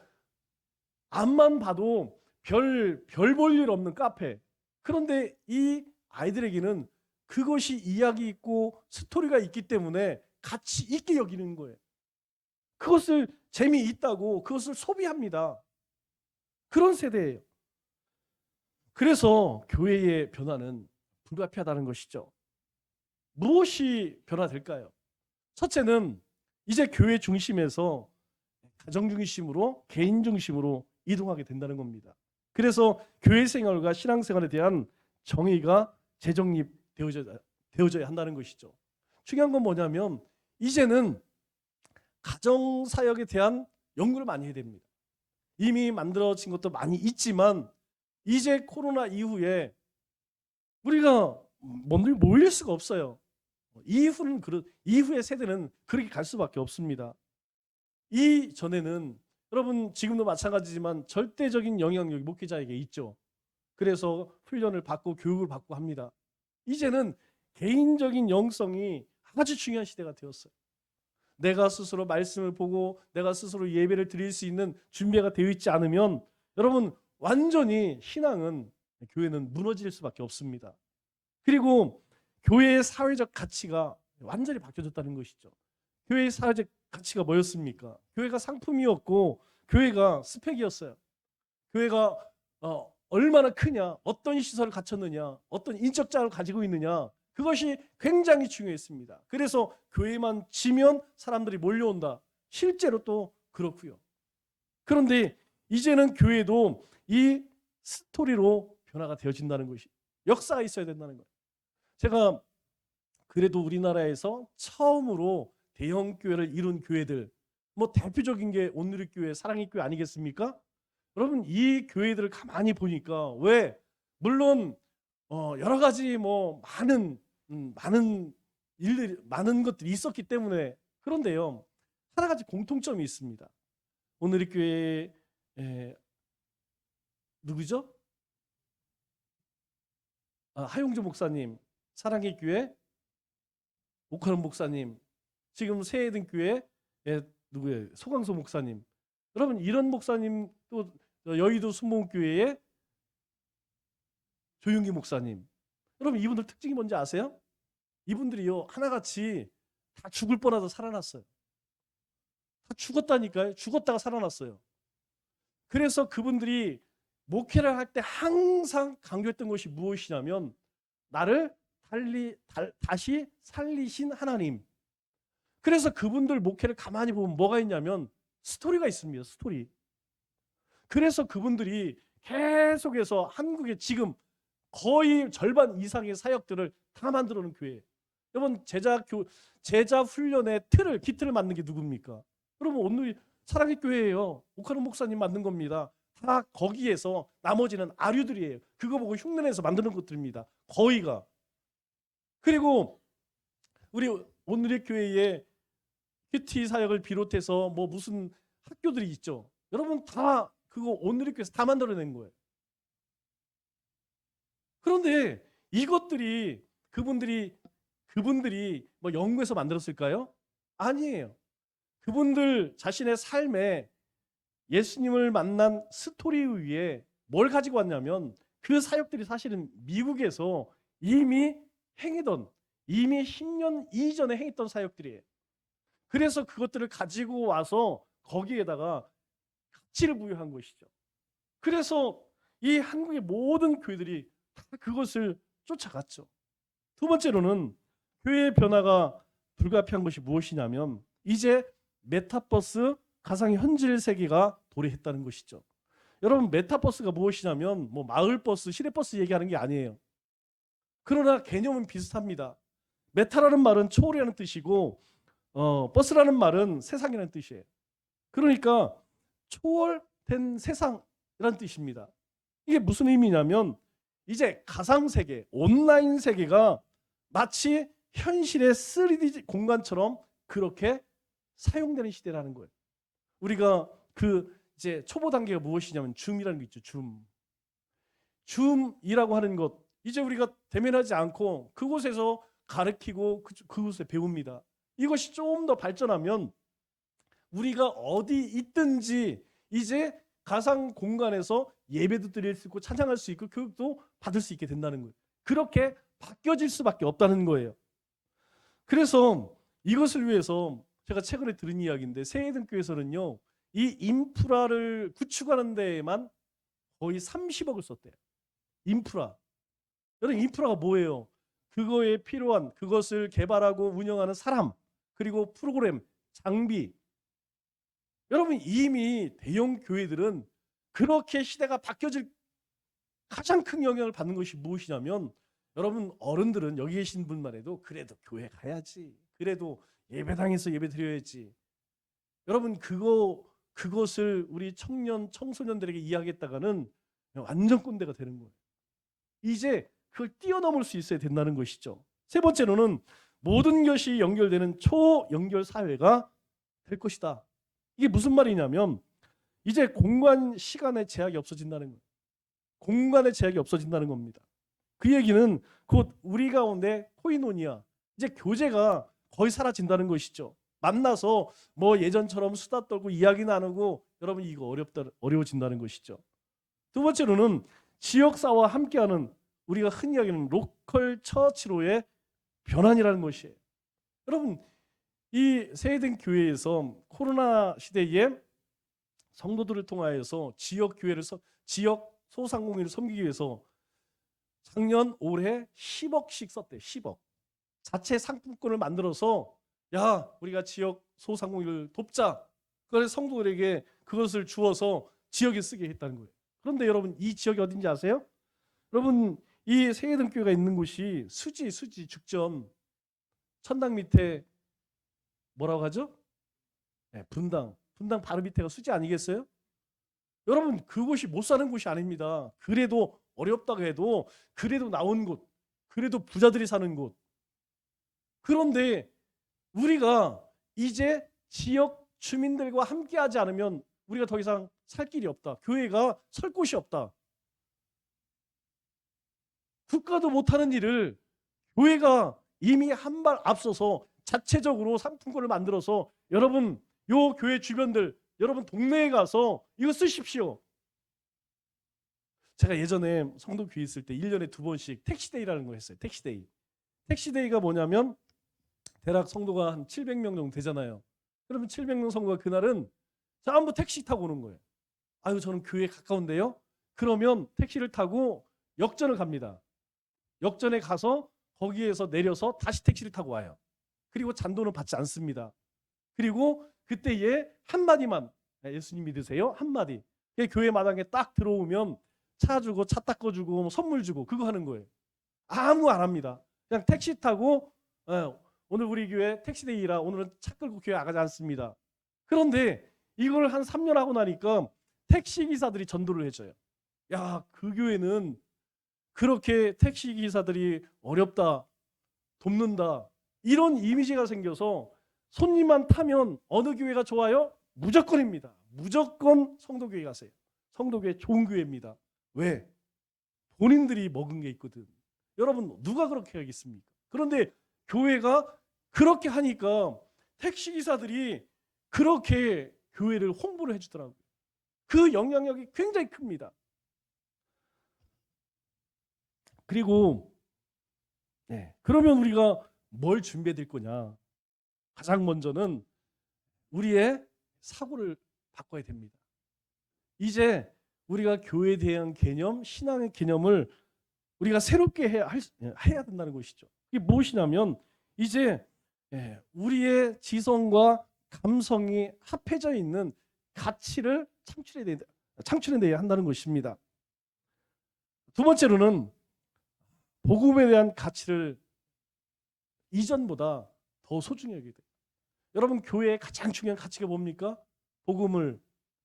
앞만 봐도 별 볼 일 없는 카페. 그런데 이 아이들에게는 그것이 이야기 있고 스토리가 있기 때문에 가치 있게 여기는 거예요. 그것을 재미있다고 그것을 소비합니다. 그런 세대예요. 그래서 교회의 변화는 불가피하다는 것이죠. 무엇이 변화될까요? 첫째는 이제 교회 중심에서 가정 중심으로 개인 중심으로 이동하게 된다는 겁니다. 그래서 교회 생활과 신앙 생활에 대한 정의가 재정립되어져야 한다는 것이죠. 중요한 건 뭐냐면 이제는 가정 사역에 대한 연구를 많이 해야 됩니다. 이미 만들어진 것도 많이 있지만 이제 코로나 이후에 우리가 모일 수가 없어요. 이후의 세대는 그렇게 갈 수밖에 없습니다. 이전에는 여러분 지금도 마찬가지지만 절대적인 영향력이 목회자에게 있죠. 그래서 훈련을 받고 교육을 받고 합니다. 이제는 개인적인 영성이 아주 중요한 시대가 되었어요. 내가 스스로 말씀을 보고 내가 스스로 예배를 드릴 수 있는 준비가 되어 있지 않으면 여러분 완전히 신앙은 교회는 무너질 수밖에 없습니다. 그리고 교회의 사회적 가치가 완전히 바뀌어졌다는 것이죠. 교회의 사회적 가치가 뭐였습니까? 교회가 상품이었고 교회가 스펙이었어요. 교회가 얼마나 크냐, 어떤 시설을 갖췄느냐, 어떤 인적 자를 가지고 있느냐, 그것이 굉장히 중요했습니다. 그래서 교회만 지면 사람들이 몰려온다. 실제로 또 그렇고요. 그런데 이제는 교회도 이 스토리로 변화가 되어진다는 것이, 역사가 있어야 된다는 거예요. 제가 그래도 우리나라에서 처음으로 대형 교회를 이룬 교회들, 뭐 대표적인 게 온누리교회, 사랑의 교회 아니겠습니까? 여러분 이 교회들을 가만히 보니까 왜 물론 여러 가지 뭐 많은 일들이 많은 것들이 있었기 때문에 그런데요 하나 가지 공통점이 있습니다. 온누리교회 누구죠? 하용조 목사님, 사랑의 교회 오카는 목사님, 지금 새해든 교회 누구예요? 소강소 목사님. 여러분 이런 목사님, 또 여의도 순복음교회의 조윤기 목사님. 여러분 이분들 특징이 뭔지 아세요? 이분들이요 하나같이 다 죽을 뻔하다 살아났어요. 다 죽었다니까요. 죽었다가 살아났어요. 그래서 그분들이 목회를 할 때 항상 강조했던 것이 무엇이냐면 나를 다시 살리신 하나님. 그래서 그분들 목회를 가만히 보면 뭐가 있냐면 스토리가 있습니다. 스토리. 그래서 그분들이 계속해서 한국에 지금 거의 절반 이상의 사역들을 다 만들어 놓은 교회예요. 여러분 제자 훈련의 기틀을 만든 게 누굽니까? 여러분 오늘 사랑의 교회예요. 오카노 목사님 만든 겁니다. 다 거기에서 나머지는 아류들이에요. 그거 보고 흉내내서 만드는 것들입니다. 거의가. 그리고 우리 오늘의 교회에 큐티 사역을 비롯해서 뭐 무슨 학교들이 있죠. 여러분 다 그거 오늘의 교회에서 다 만들어낸 거예요. 그런데 이것들이 그분들이 뭐 연구해서 만들었을까요? 아니에요. 그분들 자신의 삶에 예수님을 만난 스토리 위에 뭘 가지고 왔냐면 그 사역들이 사실은 미국에서 이미 10년 이전에 행했던 사역들이에요. 그래서 그것들을 가지고 와서 거기에다가 가치를 부여한 것이죠. 그래서 이 한국의 모든 교회들이 다 그것을 쫓아갔죠. 두 번째로는 교회의 변화가 불가피한 것이 무엇이냐면 이제 메타버스 가상 현실 세계가 도래했다는 것이죠. 여러분 메타버스가 무엇이냐면 뭐 마을버스, 시내버스 얘기하는 게 아니에요. 그러나 개념은 비슷합니다. 메타라는 말은 초월이라는 뜻이고 버스라는 말은 세상이라는 뜻이에요. 그러니까 초월된 세상이라는 뜻입니다. 이게 무슨 의미냐면 이제 가상세계, 온라인 세계가 마치 현실의 3D 공간처럼 그렇게 사용되는 시대라는 거예요. 우리가 이제 초보 단계가 무엇이냐면 줌이라는 게 있죠. 줌이라고 하는 것, 이제 우리가 대면하지 않고 그곳에서 가르치고 그곳에 배웁니다. 이것이 좀 더 발전하면 우리가 어디 있든지 이제 가상 공간에서 예배도 드릴 수 있고 찬양할 수 있고 교육도 받을 수 있게 된다는 거예요. 그렇게 바뀌어질 수밖에 없다는 거예요. 그래서 이것을 위해서 제가 최근에 들은 이야기인데 새해등교에서는요 이 인프라를 구축하는 데에만 거의 30억을 썼대요. 인프라. 여러분 인프라가 뭐예요? 그거에 필요한 그것을 개발하고 운영하는 사람 그리고 프로그램, 장비. 여러분 이미 대형 교회들은 그렇게 시대가 바뀌어질 가장 큰 영향을 받는 것이 무엇이냐면 여러분 어른들은 여기 계신 분만 해도 그래도 교회 가야지. 그래도 예배당에서 예배 드려야지. 여러분 그것을 우리 청년, 청소년들에게 이야기했다가는 완전 꼰대가 되는 거예요. 이제 그걸 뛰어넘을 수 있어야 된다는 것이죠. 세 번째로는 모든 것이 연결되는 초연결 사회가 될 것이다. 이게 무슨 말이냐면 이제 공간, 시간의 제약이 없어진다는 거예요. 공간의 제약이 없어진다는 겁니다. 그 얘기는 곧 우리 가운데 코이노니아, 이제 교제가 거의 사라진다는 것이죠. 만나서 뭐 예전처럼 수다 떨고 이야기 나누고 여러분 이거 어려워진다는 것이죠. 두 번째로는 지역사와 함께하는 우리가 흔히 이야기하는 로컬 처치로의 변환이라는 것이에요. 여러분 이 새해등 교회에서 코로나 시대에 성도들을 통하여서 지역 교회를 지역 소상공인을 섬기기 위해서 작년 올해 10억씩 썼대. 10억. 자체 상품권을 만들어서 야 우리가 지역 소상공인을 돕자. 그래서 성도들에게 그것을 주어서 지역에 쓰게 했다는 거예요. 그런데 여러분 이 지역이 어딘지 아세요? 여러분 이 새해등교회가 있는 곳이 수지 죽전 천당 밑에 뭐라고 하죠? 네, 분당 바로 밑에가 수지 아니겠어요? 여러분 그곳이 못 사는 곳이 아닙니다. 그래도 어렵다고 해도 그래도 나온 곳, 그래도 부자들이 사는 곳. 그런데 우리가 이제 지역 주민들과 함께하지 않으면 우리가 더 이상 살 길이 없다. 교회가 설 곳이 없다. 국가도 못하는 일을 교회가 이미 한 발 앞서서 자체적으로 상품권을 만들어서 여러분 요 교회 주변들 여러분 동네에 가서 이거 쓰십시오. 제가 예전에 성도 교회 있을 때 1년에 2번씩 택시데이라는 거 했어요. 택시데이. 택시데이가 뭐냐면 대략 성도가 한 700명 정도 되잖아요. 그러면 700명 성도가 그날은 전부 택시 타고 오는 거예요. 아유 저는 교회에 가까운데요. 그러면 택시를 타고 역전을 갑니다. 역전에 가서 거기에서 내려서 다시 택시를 타고 와요. 그리고 잔돈은 받지 않습니다. 그리고 그때에 한마디만 예수님 믿으세요? 한마디. 교회 마당에 딱 들어오면 차 주고 차 닦아주고 선물 주고 그거 하는 거예요. 아무 안 합니다. 그냥 택시 타고 오늘 우리 교회 택시데이라 오늘은 차 끌고 교회 나가지 않습니다. 그런데 이걸 한 3년 하고 나니까 택시기사들이 전도를 해줘요. 야, 그 교회는 그렇게 택시기사들이 어렵다, 돕는다 이런 이미지가 생겨서 손님만 타면 어느 교회가 좋아요? 무조건입니다. 무조건 성도교회 가세요. 성도교회 좋은 교회입니다. 왜? 본인들이 먹은 게 있거든. 여러분 누가 그렇게 하겠습니까? 그런데 교회가 그렇게 하니까 택시기사들이 그렇게 교회를 홍보를 해주더라고요. 그 영향력이 굉장히 큽니다. 그리고 그러면 우리가 뭘 준비해야 될 거냐? 가장 먼저는 우리의 사고를 바꿔야 됩니다. 이제 우리가 교회에 대한 개념, 신앙의 개념을 우리가 새롭게 해야 된다는 것이죠. 이게 무엇이냐면 이제 우리의 지성과 감성이 합해져 있는 가치를 창출해내야 한다는 것입니다. 두 번째로는 복음에 대한 가치를 이전보다 더 소중히 여기게 돼요. 여러분, 교회의 가장 중요한 가치가 뭡니까? 복음을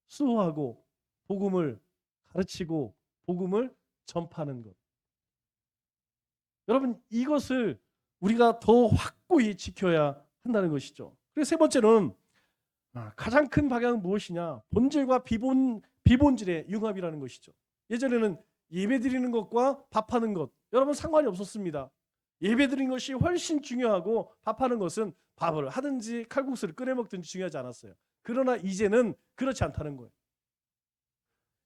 수호하고 복음을 가르치고 복음을 전파하는 것. 여러분, 이것을 우리가 더 확고히 지켜야 한다는 것이죠. 그리고 세 번째는 가장 큰 방향은 무엇이냐? 본질과 비본질의 융합이라는 것이죠. 예전에는 예배 드리는 것과 밥하는 것, 여러분 상관이 없었습니다. 예배 드리는 것이 훨씬 중요하고 밥하는 것은 밥을 하든지 칼국수를 끓여 먹든지 중요하지 않았어요. 그러나 이제는 그렇지 않다는 거예요.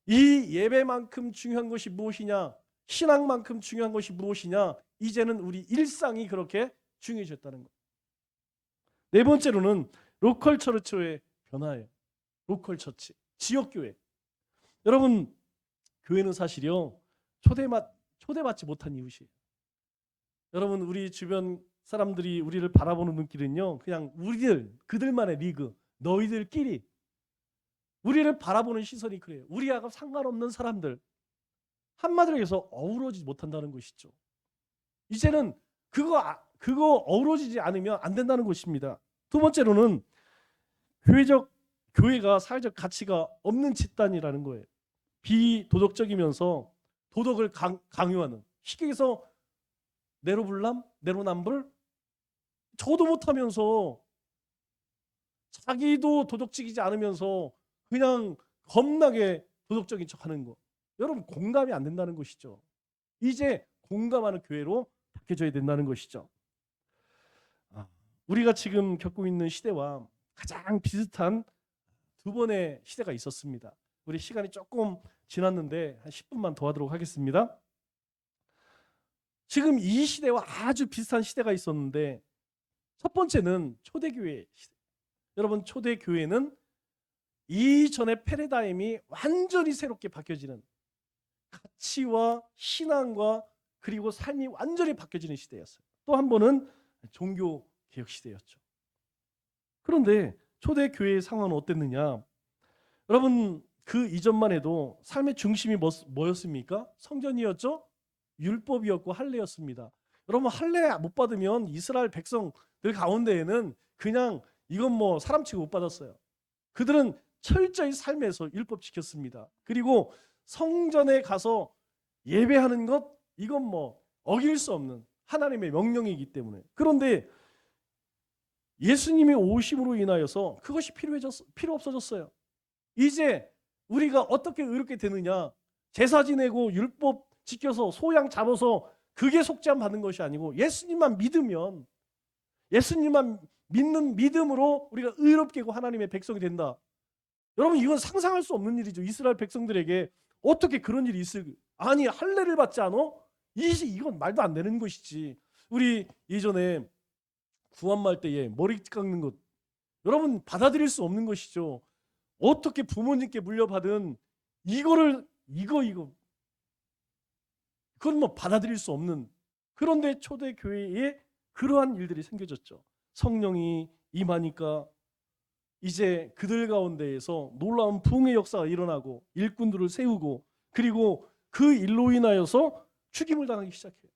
이 예배만큼 중요한 것이 무엇이냐? 신앙만큼 중요한 것이 무엇이냐? 이제는 우리 일상이 그렇게 중요해졌다는 거예요. 네 번째로는 로컬 처치의 변화예요. 로컬 처치, 지역 교회. 여러분, 교회는 사실요 초대받지 못한 이웃이에요. 여러분, 우리 주변 사람들이 우리를 바라보는 눈길은요 그냥 그들만의 리그, 너희들끼리 우리를 바라보는 시선이 그래요. 우리하고 상관없는 사람들, 한마디로 해서 어우러지지 못한다는 것이죠. 이제는 그거 어우러지지 않으면 안 된다는 것입니다. 두 번째로는 교회가 사회적 가치가 없는 집단이라는 거예요. 비도덕적이면서 도덕을 강요하는, 쉽게 해서 내로불남, 내로남불, 저도 못하면서 자기도 도덕적이지 않으면서 그냥 겁나게 도덕적인 척하는 거. 여러분, 공감이 안 된다는 것이죠. 이제 공감하는 교회로 바뀌어져야 된다는 것이죠. 우리가 지금 겪고 있는 시대와 가장 비슷한 두 번의 시대가 있었습니다. 우리 시간이 조금 지났는데 한 10분만 더 하도록 하겠습니다. 지금 이 시대와 아주 비슷한 시대가 있었는데, 첫 번째는 초대교회 시대. 여러분, 초대교회는 이전의 패러다임이 완전히 새롭게 바뀌어지는, 가치와 신앙과 그리고 삶이 완전히 바뀌어지는 시대였어요. 또 한 번은 종교개혁 시대였죠. 그런데 초대교회의 상황은 어땠느냐? 여러분, 그 이전만 해도 삶의 중심이 뭐였습니까? 성전이었죠? 율법이었고 할례였습니다. 여러분, 할례 못 받으면 이스라엘 백성들 가운데에는 그냥 이건 뭐 사람치고 못 받았어요. 그들은 철저히 삶에서 율법 지켰습니다. 그리고 성전에 가서 예배하는 것, 이건 뭐 어길 수 없는 하나님의 명령이기 때문에. 그런데 예수님이 오심으로 인하여서 그것이 필요 없어졌어요. 이제 우리가 어떻게 의롭게 되느냐? 제사 지내고 율법 지켜서 소양 잡아서 그게 속죄함 받는 것이 아니고 예수님만 믿으면, 예수님만 믿는 믿음으로 우리가 의롭게고 하나님의 백성이 된다. 여러분, 이건 상상할 수 없는 일이죠. 이스라엘 백성들에게 어떻게 그런 일이 아니, 할례를 받지 않아? 이건 말도 안 되는 것이지. 우리 예전에 구한말 때에 머리 깎는 것, 여러분 받아들일 수 없는 것이죠. 어떻게 부모님께 물려받은 이거를 그건 뭐 받아들일 수 없는. 그런데 초대교회에 그러한 일들이 생겨졌죠. 성령이 임하니까 이제 그들 가운데에서 놀라운 부흥의 역사가 일어나고 일꾼들을 세우고, 그리고 그 일로 인하여서 죽임을 당하기 시작해요.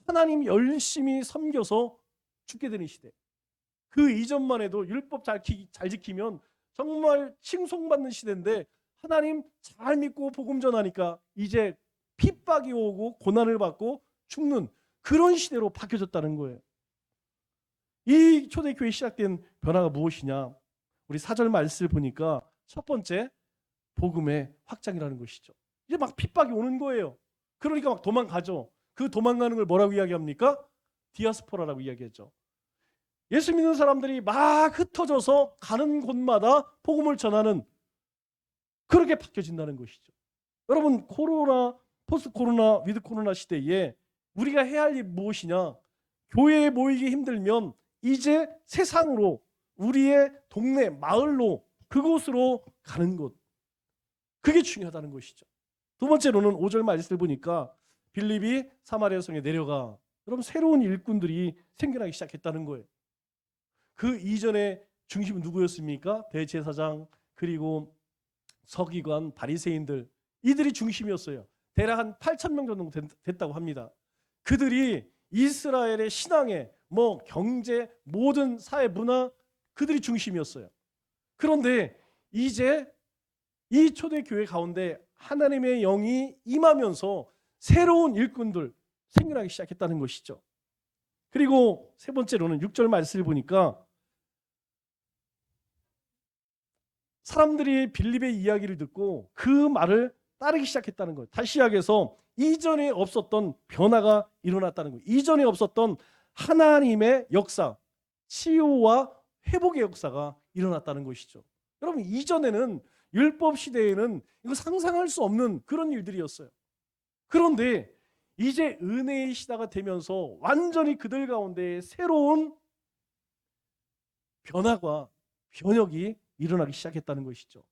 하나님 열심히 섬겨서 죽게 되는 시대. 그 이전만 해도 율법 잘 지키면 정말 칭송받는 시대인데, 하나님 잘 믿고 복음 전하니까 이제 핍박이 오고 고난을 받고 죽는 그런 시대로 바뀌어졌다는 거예요. 이 초대교회 시작된 변화가 무엇이냐? 우리 4절 말씀을 보니까 첫 번째, 복음의 확장이라는 것이죠. 이제 막 핍박이 오는 거예요. 그러니까 막 도망가죠. 그 도망가는 걸 뭐라고 이야기합니까? 디아스포라라고 이야기했죠. 예수 믿는 사람들이 막 흩어져서 가는 곳마다 복음을 전하는, 그렇게 바뀌어진다는 것이죠. 여러분, 코로나, 포스트 코로나, 위드 코로나 시대에 우리가 해야 할 일이 무엇이냐? 교회에 모이기 힘들면 이제 세상으로, 우리의 동네, 마을로, 그곳으로 가는 것. 그게 중요하다는 것이죠. 두 번째로는 5절 말씀을 보니까 빌립이 사마리아 성에 내려가. 여러분 새로운 일꾼들이 생겨나기 시작했다는 거예요. 그 이전에 중심은 누구였습니까? 대제사장 그리고 서기관, 바리새인들 이들이 중심이었어요. 대략 한 8,000명 정도 됐다고 합니다. 그들이 이스라엘의 신앙에 경제, 모든 사회 문화 그들이 중심이었어요. 그런데 이제 이 초대교회 가운데 하나님의 영이 임하면서 새로운 일꾼들 생겨나기 시작했다는 것이죠. 그리고 세 번째로는 6절 말씀을 보니까 사람들이 빌립의 이야기를 듣고 그 말을 따르기 시작했다는 거예요. 다시 이야기해서 이전에 없었던 변화가 일어났다는 거예요. 이전에 없었던 하나님의 역사, 치유와 회복의 역사가 일어났다는 것이죠. 여러분 이전에는 율법 시대에는 이거 상상할 수 없는 그런 일들이었어요. 그런데 이제 은혜의 시대가 되면서 완전히 그들 가운데 새로운 변화가 변혁이 일어나기 시작했다는 것이죠.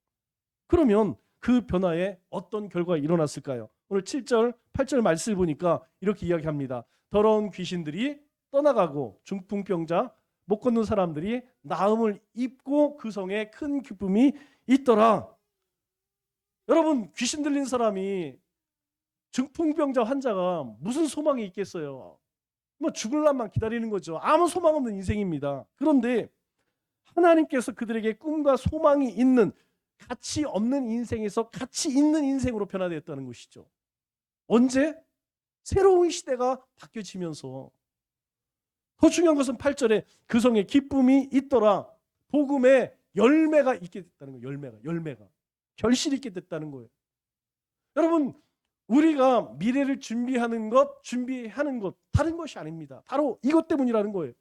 그러면 그 변화에 어떤 결과가 일어났을까요? 오늘 7절, 8절 말씀을 보니까 이렇게 이야기합니다. 더러운 귀신들이 떠나가고 중풍병자, 못 걷는 사람들이 나음을 입고 그 성에 큰 기쁨이 있더라. 여러분 귀신 들린 사람이 중풍병자 환자가 무슨 소망이 있겠어요? 죽을 날만 기다리는 거죠. 아무 소망 없는 인생입니다. 그런데 하나님께서 그들에게 꿈과 소망이 있는 가치 없는 인생에서 가치 있는 인생으로 변화되었다는 것이죠. 언제? 새로운 시대가 바뀌어지면서. 더 중요한 것은 8절에 그 성에 기쁨이 있더라. 복음의 열매가 있게 됐다는 거예요. 열매가. 결실이 있게 됐다는 거예요. 여러분 우리가 미래를 준비하는 것 다른 것이 아닙니다. 바로 이것 때문이라는 거예요.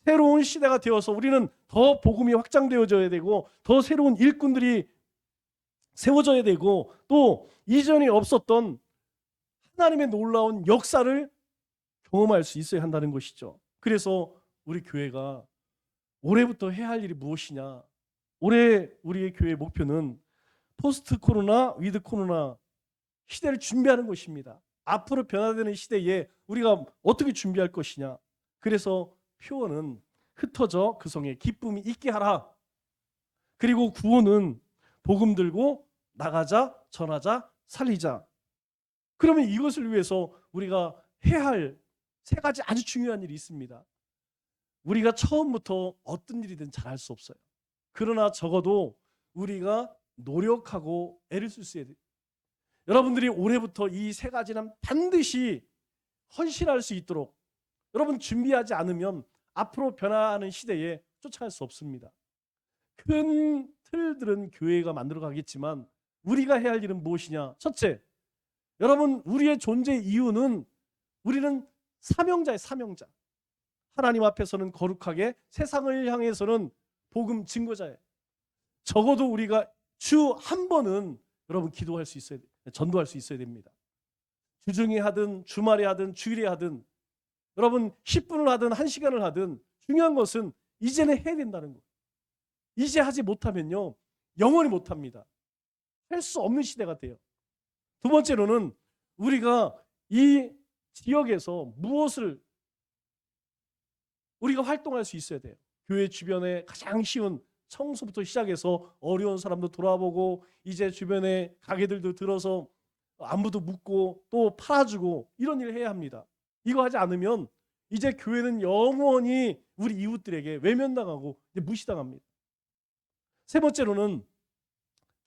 새로운 시대가 되어서 우리는 더 복음이 확장되어져야 되고 더 새로운 일꾼들이 세워져야 되고 또 이전에 없었던 하나님의 놀라운 역사를 경험할 수 있어야 한다는 것이죠. 그래서 우리 교회가 올해부터 해야 할 일이 무엇이냐? 올해 우리의 교회의 목표는 포스트 코로나, 위드 코로나 시대를 준비하는 것입니다. 앞으로 변화되는 시대에 우리가 어떻게 준비할 것이냐? 그래서 표어는 흩어져 그 성에 기쁨이 있게 하라. 그리고 구호는 복음 들고 나가자, 전하자, 살리자. 그러면 이것을 위해서 우리가 해야 할 세 가지 아주 중요한 일이 있습니다. 우리가 처음부터 어떤 일이든 잘할 수 없어요. 그러나 적어도 우리가 노력하고 애를 쓸 수 있어야 돼요. 여러분들이 올해부터 이 세 가지는 반드시 헌신할 수 있도록 여러분 준비하지 않으면 앞으로 변화하는 시대에 쫓아갈 수 없습니다. 큰 틀들은 교회가 만들어 가겠지만 우리가 해야 할 일은 무엇이냐? 첫째, 여러분 우리의 존재 이유는 우리는 사명자예요. 사명자. 하나님 앞에서는 거룩하게, 세상을 향해서는 복음 증거자예요. 적어도 우리가 주 한 번은 여러분 기도할 수 있어야 돼요. 전도할 수 있어야 됩니다. 주중에 하든 주말에 하든 주일에 하든 여러분 10분을 하든 1시간을 하든 중요한 것은 이제는 해야 된다는 거예요. 이제 하지 못하면요 영원히 못합니다. 할 수 없는 시대가 돼요. 두 번째로는 우리가 이 지역에서 무엇을 우리가 활동할 수 있어야 돼요. 교회 주변에 가장 쉬운 청소부터 시작해서 어려운 사람도 돌아보고 이제 주변에 가게들도 들어서 안부도 묻고 또 팔아주고 이런 일을 해야 합니다. 이거 하지 않으면 이제 교회는 영원히 우리 이웃들에게 외면당하고 무시당합니다. 세 번째로는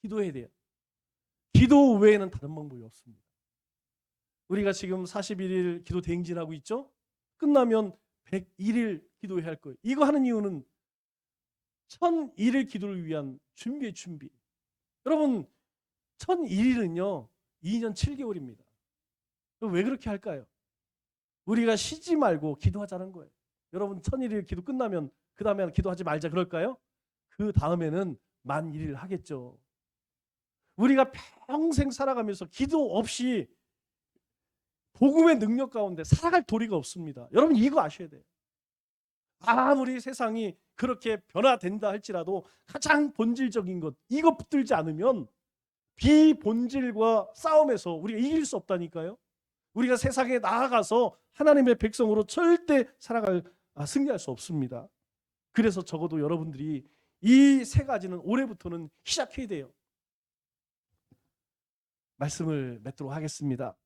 기도해야 돼요. 기도 외에는 다른 방법이 없습니다. 우리가 지금 41일 기도 대행진하고 있죠? 끝나면 101일 기도해야 할 거예요. 이거 하는 이유는 1001일 기도를 위한 준비의 준비. 여러분 1001일은요 2년 7개월입니다. 왜 그렇게 할까요? 우리가 쉬지 말고 기도하자는 거예요. 여러분 1001일 기도 끝나면 그 다음에 기도하지 말자 그럴까요? 그 다음에는 1001일 하겠죠. 우리가 평생 살아가면서 기도 없이 복음의 능력 가운데 살아갈 도리가 없습니다. 여러분 이거 아셔야 돼요. 아무리 세상이 그렇게 변화된다 할지라도 가장 본질적인 것 이거 붙들지 않으면 비본질과 싸움에서 우리가 이길 수 없다니까요. 우리가 세상에 나아가서 하나님의 백성으로 절대 승리할 수 없습니다. 그래서 적어도 여러분들이 이 세 가지는 올해부터는 시작해야 돼요. 말씀을 맺도록 하겠습니다.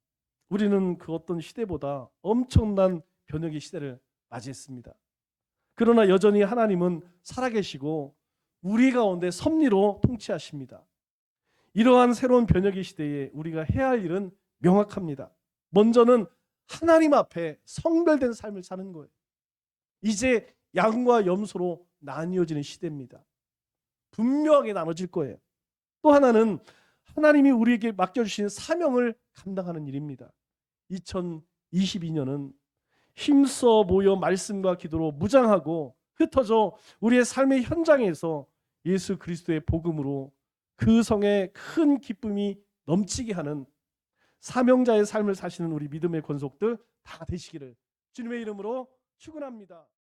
우리는 그 어떤 시대보다 엄청난 변혁의 시대를 맞이했습니다. 그러나 여전히 하나님은 살아계시고 우리 가운데 섭리로 통치하십니다. 이러한 새로운 변혁의 시대에 우리가 해야 할 일은 명확합니다. 먼저는 하나님 앞에 성별된 삶을 사는 거예요. 이제 양과 염소로 나뉘어지는 시대입니다. 분명하게 나눠질 거예요. 또 하나는 하나님이 우리에게 맡겨주신 사명을 감당하는 일입니다. 2022년은 힘써 모여 말씀과 기도로 무장하고 흩어져 우리의 삶의 현장에서 예수 그리스도의 복음으로 그 성에 큰 기쁨이 넘치게 하는 사명자의 삶을 사시는 우리 믿음의 권속들 다 되시기를 주님의 이름으로 축원합니다.